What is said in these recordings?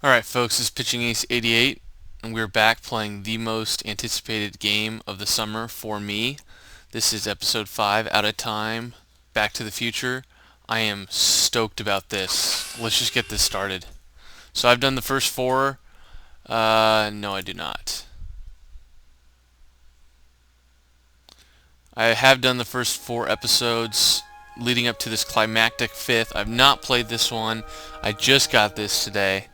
Alright folks, this is Pitching Ace 88 and we're back playing the most anticipated game of the summer for me. This is episode 5, Out of Time, Back to the Future. I am stoked about this. Let's just get this started. So I've done the first 4. No I do not. I have done the first 4 episodes leading up to this climactic 5th. I've not played this one. I just got this today.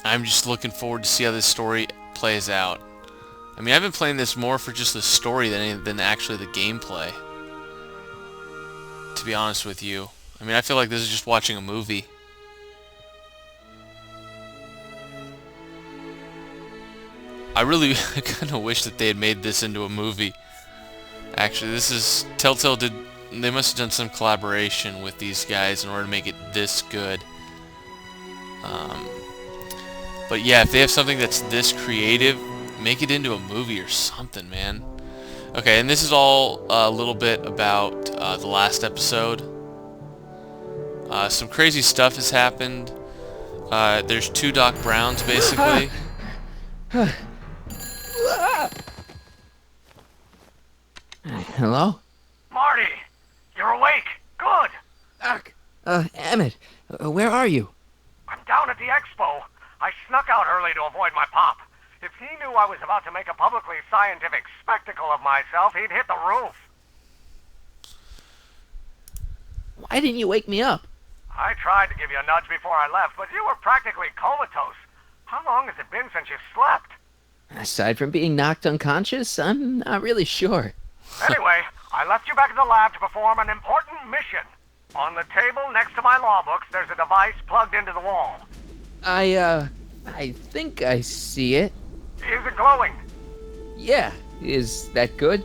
I'm just looking forward to see how this story plays out. I mean, I've been playing this more for just the story than actually the gameplay, to be honest with you. I mean, I feel like this is just watching a movie. I really kind of wish that they had made this into a movie. Actually, this is... They must have done some collaboration with these guys in order to make it this good. But yeah, if they have something that's this creative, make it into a movie or something, man. Okay, and this is all a little bit about the last episode. Some crazy stuff has happened. There's 2 Doc Browns, basically. Hello? Marty, you're awake. Good. Doc. Emmett, where are you? I'm down at the expo. I snuck out early to avoid my pop. If he knew I was about to make a publicly scientific spectacle of myself, he'd hit the roof. Why didn't you wake me up? I tried to give you a nudge before I left, but you were practically comatose. How long has it been since you slept? Aside from being knocked unconscious, I'm not really sure. Anyway, I left you back at the lab to perform an important mission. On the table next to my law books, there's a device plugged into the wall. I think I see it. Is it glowing? Yeah, is that good?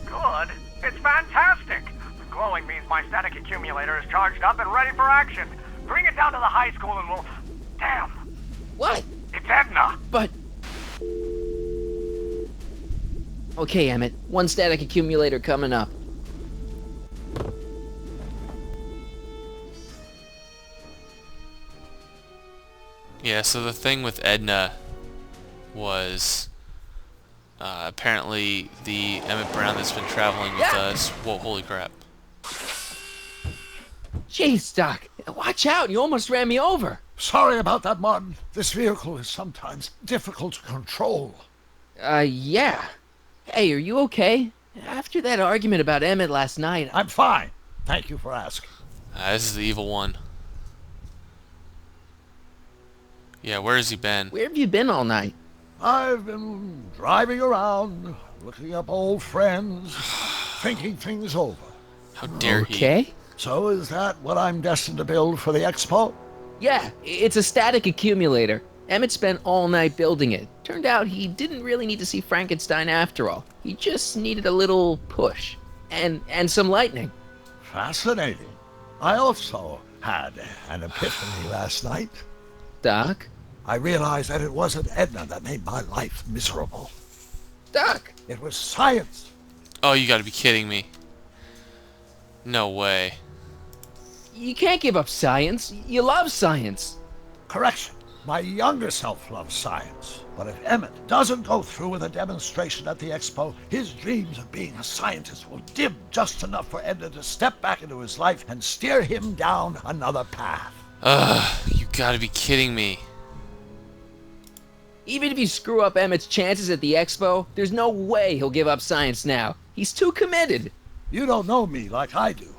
Good? It's fantastic! Glowing means my static accumulator is charged up and ready for action. Bring it down to the high school and we'll... Damn! What? It's Edna! But... Okay, Emmett, 1 static accumulator coming up. Yeah, so the thing with Edna was apparently the Emmett Brown that's been traveling with us. Whoa, holy crap. Jeez, Doc, watch out, you almost ran me over. Sorry about that, Martin. This vehicle is sometimes difficult to control. Yeah. Hey, are you okay? After that argument about Emmett last night... I'm fine. Thank you for asking. This is the evil one. Yeah, where has he been? Where have you been all night? I've been driving around, looking up old friends, thinking things over. How dare he? Okay. So is that what I'm destined to build for the expo? Yeah, it's a static accumulator. Emmett spent all night building it. Turned out he didn't really need to see Frankenstein after all. He just needed a little push. And some lightning. Fascinating. I also had an epiphany last night. Doc? I realized that it wasn't Edna that made my life miserable. Doc! It was science. Oh, you gotta be kidding me. No way. You can't give up science. You love science. Correction. My younger self loves science. But if Emmett doesn't go through with a demonstration at the expo, his dreams of being a scientist will dim just enough for Edna to step back into his life and steer him down another path. You gotta be kidding me. Even if you screw up Emmett's chances at the expo, there's no way he'll give up science now. He's too committed. You don't know me like I do.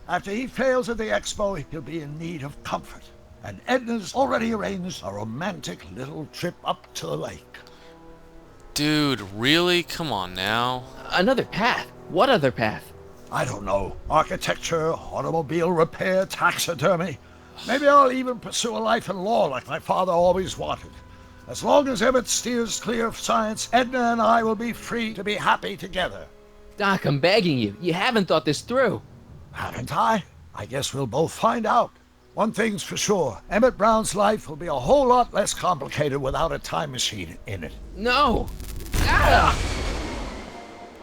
After he fails at the expo, he'll be in need of comfort. And Edna's already arranged a romantic little trip up to the lake. Dude, really? Come on now. Another path? What other path? I don't know. Architecture, automobile repair, taxidermy. Maybe I'll even pursue a life in law like my father always wanted. As long as Emmett steers clear of science, Edna and I will be free to be happy together. Doc, I'm begging you. You haven't thought this through. Haven't I? I guess we'll both find out. One thing's for sure. Emmett Brown's life will be a whole lot less complicated without a time machine in it. No! Ah!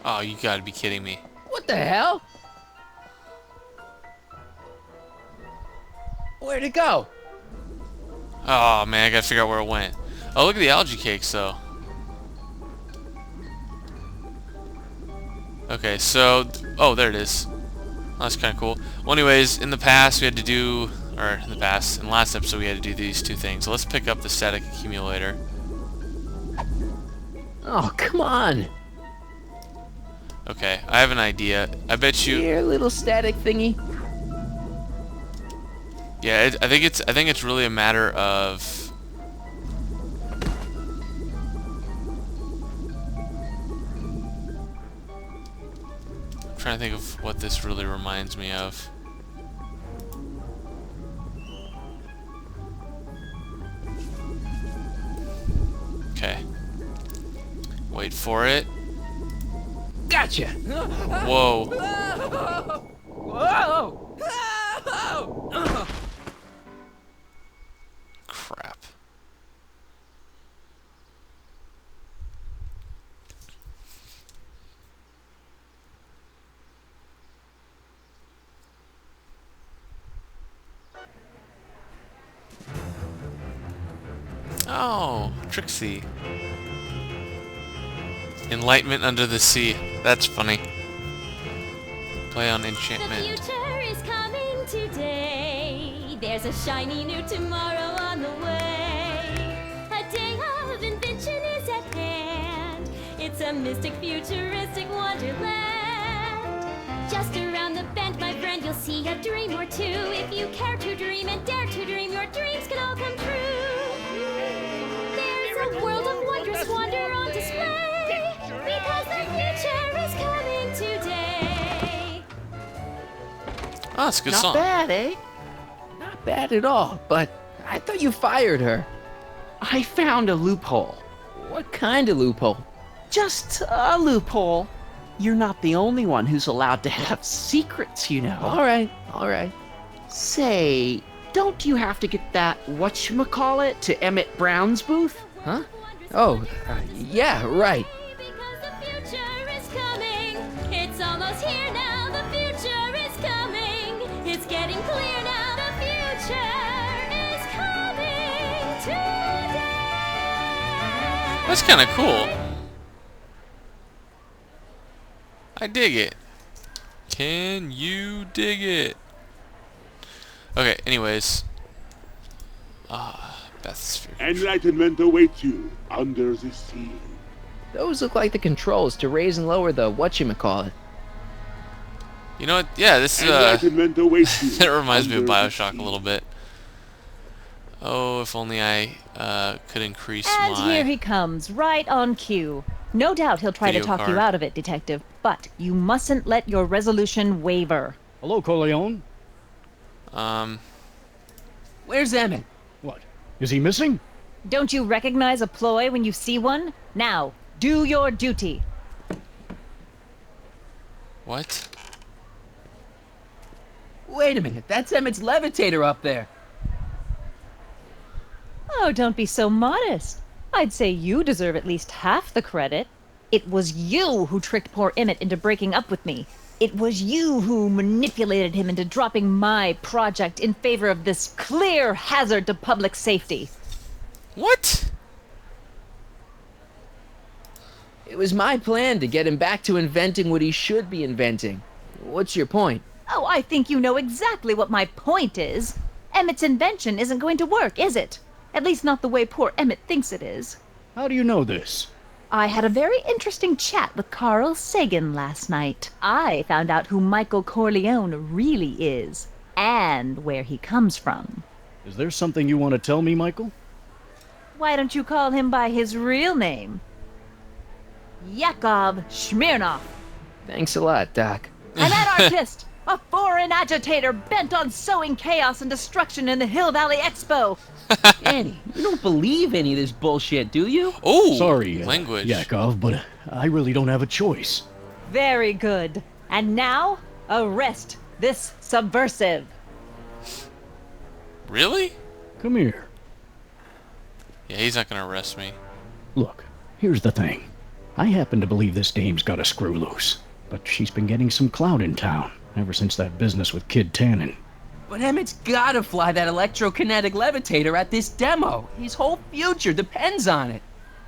Oh, you gotta be kidding me. What the hell? Where'd it go? Oh man, I gotta figure out where it went. Oh, look at the algae cakes though. Okay, so oh, there it is. That's kind of cool. Well, anyways, in the last episode, we had to do these two things. So let's pick up the static accumulator. Oh, come on. Okay, I have an idea. I bet you. Here, little static thingy. Yeah, I think it's really a matter of. I'm trying to think of what this really reminds me of. Okay. Wait for it. Gotcha. Whoa. Whoa! Crap. Oh, Trixie. Enlightenment under the sea. That's funny. Play on The enchantment. future is coming today. There's a shiny new tomorrow on the way. A day of invention is at hand. It's a mystic, futuristic wonderland. Just around the bend, my friend, you'll see a dream or two. If you care to dream and dare to dream, your dreams can all come true. There's a world of wondrous wonder on display. Because the future is coming today. Oh, it's a good Not song. bad, eh? Not bad at all, but I thought you fired her. I found a loophole. What kind of loophole? Just a loophole. You're not the only one who's allowed to have secrets, you know. All right, all right. Say, don't you have to get that whatchamacallit to Emmett Brown's booth? Huh? Oh, yeah, right. Because the future is coming. It's almost here now. The future is coming. It's getting clear now. The future is coming today. That's kind of cool. I dig it. Can you dig it? Okay, anyways. Beth's sphere. Enlightenment awaits you under the sea. Those look like the controls to raise and lower the whatchamacallit. You know what? Yeah, this Enlightenment awaits you. that reminds me of under the Bioshock a sea. little bit. Oh, if only I could increase And my... here he comes, right on cue. No doubt he'll try to Video talk card. you out of it, Detective, but you mustn't let your resolution waver. Hello, Corleone. Where's Emmett? What? Is he missing? Don't you recognize a ploy when you see one? Now, do your duty. What? Wait a minute, that's Emmett's levitator up there. Oh, don't be so modest. I'd say you deserve at least half the credit. It was you who tricked poor Emmett into breaking up with me. It was you who manipulated him into dropping my project in favor of this clear hazard to public safety. What? It was my plan to get him back to inventing what he should be inventing. What's your point? Oh, I think you know exactly what my point is. Emmett's invention isn't going to work, is it? At least not the way poor Emmett thinks it is. How do you know this? I had a very interesting chat with Carl Sagan last night. I found out who Michael Corleone really is, and where he comes from. Is there something you want to tell me, Michael? Why don't you call him by his real name? Yakov Smirnov. Thanks a lot, Doc. An anarchist! A foreign agitator bent on sowing chaos and destruction in the Hill Valley Expo! Annie, you don't believe any of this bullshit, do you? Oh, Sorry, language. Yakov, but I really don't have a choice. Very good. And now, arrest this subversive. Really? Come here. Yeah, he's not gonna arrest me. Look, here's the thing. I happen to believe this dame's got a screw loose, but she's been getting some clout in town ever since that business with Kid Tannen. But Emmett's gotta fly that electrokinetic levitator at this demo. His whole future depends on it.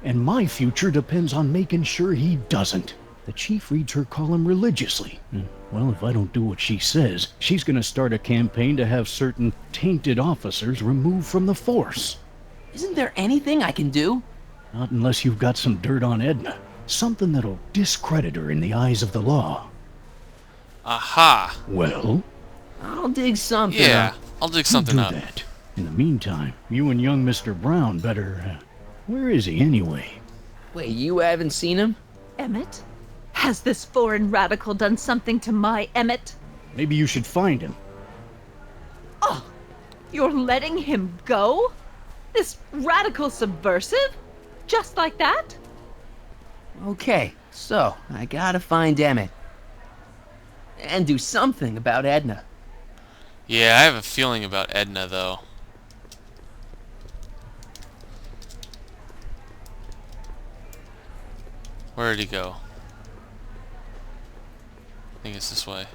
And my future depends on making sure he doesn't. The chief reads her column religiously. And, well, if I don't do what she says, she's gonna start a campaign to have certain tainted officers removed from the force. Isn't there anything I can do? Not unless you've got some dirt on Edna. Something that'll discredit her in the eyes of the law. Aha! Well? I'll dig something Yeah, up. I'll dig something do up. that. In the meantime, you and young Mr. Brown better... where is he anyway? Wait, you haven't seen him? Emmett? Has this foreign radical done something to my Emmett? Maybe you should find him. Oh, you're letting him go? This radical subversive? Just like that? Okay, so I gotta find Emmett. And do something about Edna. Yeah, I have a feeling about Edna, though. Where did he go? I think it's this way.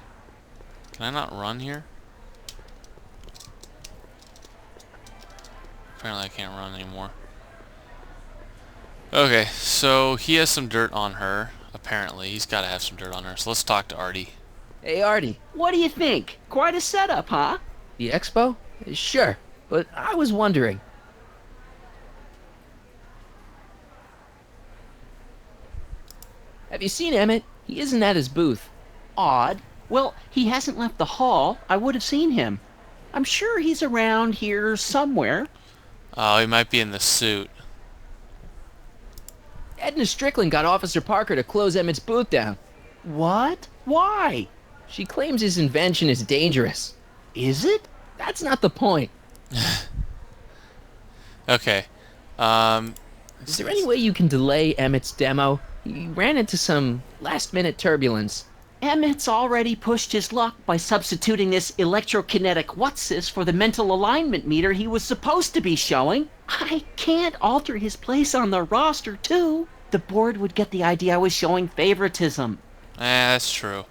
Can I not run here? Apparently I can't run anymore. Okay, so he has some dirt on her. Apparently, he's got to have some dirt on her. So let's talk to Artie. Hey, Artie. What do you think? Quite a setup, huh? The expo? Sure, but I was wondering. Have you seen Emmett? He isn't at his booth. Odd. Well, he hasn't left the hall. I would have seen him. I'm sure he's around here somewhere. Oh, he might be in the suit. Edna Strickland got Officer Parker to close Emmett's booth down. What? Why? She claims his invention is dangerous. Is it? That's not the point. Okay. Is there any way you can delay Emmett's demo? He ran into some last-minute turbulence. Emmett's already pushed his luck by substituting this electrokinetic what's-this for the mental alignment meter he was supposed to be showing. I can't alter his place on the roster, too. The board would get the idea I was showing favoritism. That's true.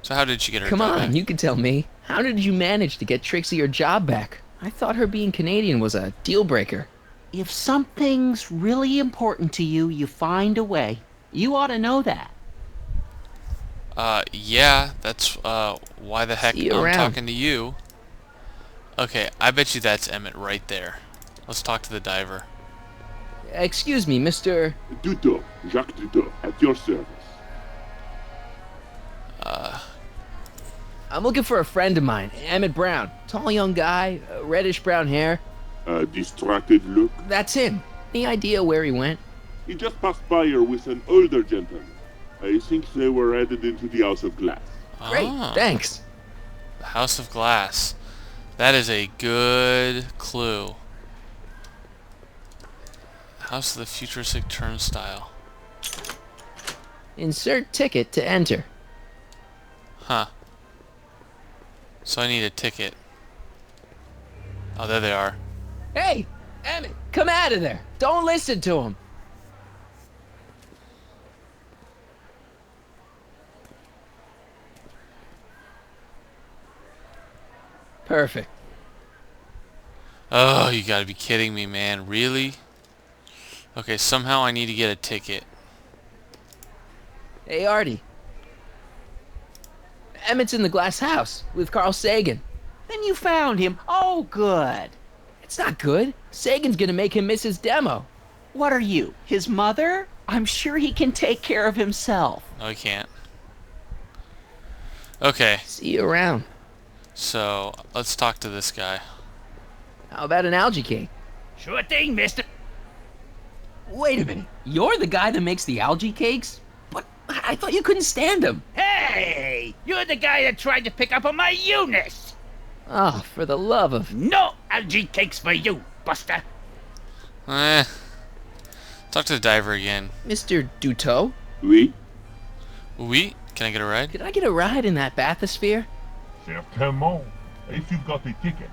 So how did she get her Come job on, back? you can tell me. How did you manage to get Trixie her job back? I thought her being Canadian was a deal-breaker. If something's really important to you, you find a way. You ought to know that. Yeah, that's, why the heck See you I'm around. talking to you. Okay, I bet you that's Emmett right there. Let's talk to the diver. Excuse me, Mr. Duto, Jacques Duto, at your service. I'm looking for a friend of mine, Emmett Brown. Tall young guy, reddish-brown hair. A distracted look. That's him. Any idea where he went? He just passed by here with an older gentleman. I think they were headed into the House of Glass. Great, Ah, thanks. the House of Glass. That is a good clue. House of the Futuristic Turnstile. Insert ticket to enter. Huh. So I need a ticket. Oh, there they are. Hey, Emmett, come out of there. Don't listen to him. Perfect. Oh, you gotta be kidding me, man. Really? Okay, somehow I need to get a ticket. Hey, Artie. Emmett's in the glass house with Carl Sagan. Then you found him. Oh, good. It's not good. Sagan's gonna make him miss his demo. What are you, his mother? I'm sure he can take care of himself. No, I can't. Okay, See you around. so let's talk to this guy. How about an algae cake? Sure thing, mister. Wait a minute. You're the guy that makes the algae cakes? But I thought you couldn't stand them. Hey, you're the guy that tried to pick up on my Eunice. Oh, for the love of... No algae cakes for you, Buster. Talk to the diver again. Mr. Duto? Oui? Oui? Can I get a ride? Could I get a ride in that bathysphere? Certainement. If you've got a ticket.